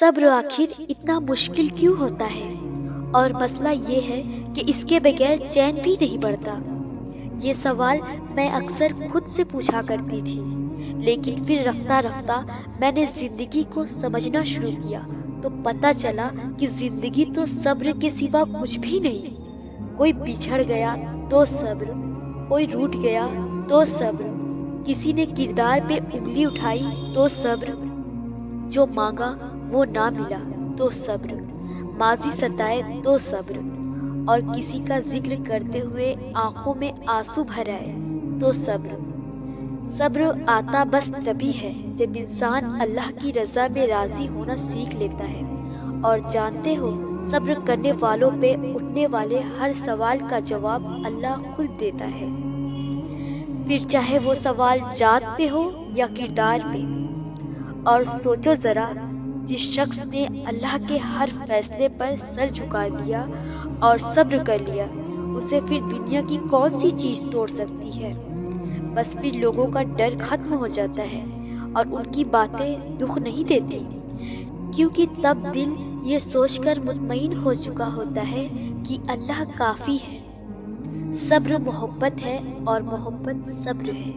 صبر آخر اتنا مشکل کیوں ہوتا ہے؟ اور مسئلہ یہ ہے کہ اس کے بغیر چین بھی نہیں پڑتا۔ یہ سوال میں اکثر خود سے پوچھا کرتی تھی، لیکن پھر رفتہ رفتہ میں نے زندگی کو سمجھنا شروع کیا تو پتہ چلا کہ زندگی تو صبر کے سوا کچھ بھی نہیں۔ کوئی بچھڑ گیا تو صبر، کوئی روٹھ گیا تو صبر، کسی نے کردار پہ انگلی اٹھائی تو صبر، جو مانگا وہ نہ ملا تو صبر، ماضی ستائے تو صبر، اور کسی کا ذکر کرتے ہوئے آنکھوں میں آنسو بھر آئے تو صبر۔ صبر آتا بس تبھی ہے جب انسان اللہ کی رضا میں راضی ہونا سیکھ لیتا ہے، اور جانتے ہو صبر کرنے والوں پہ اٹھنے والے ہر سوال کا جواب اللہ خود دیتا ہے، پھر چاہے وہ سوال ذات پہ ہو یا کردار پہ۔ اور سوچو ذرا، جس شخص نے اللہ کے ہر فیصلے پر سر جھکا لیا اور صبر کر لیا، اسے پھر دنیا کی کون سی چیز توڑ سکتی ہے؟ بس پھر لوگوں کا ڈر ختم ہو جاتا ہے اور ان کی باتیں دکھ نہیں دیتی، کیونکہ تب دل یہ سوچ کر مطمئن ہو چکا ہوتا ہے کہ اللہ کافی ہے۔ صبر محبت ہے اور محبت صبر ہے۔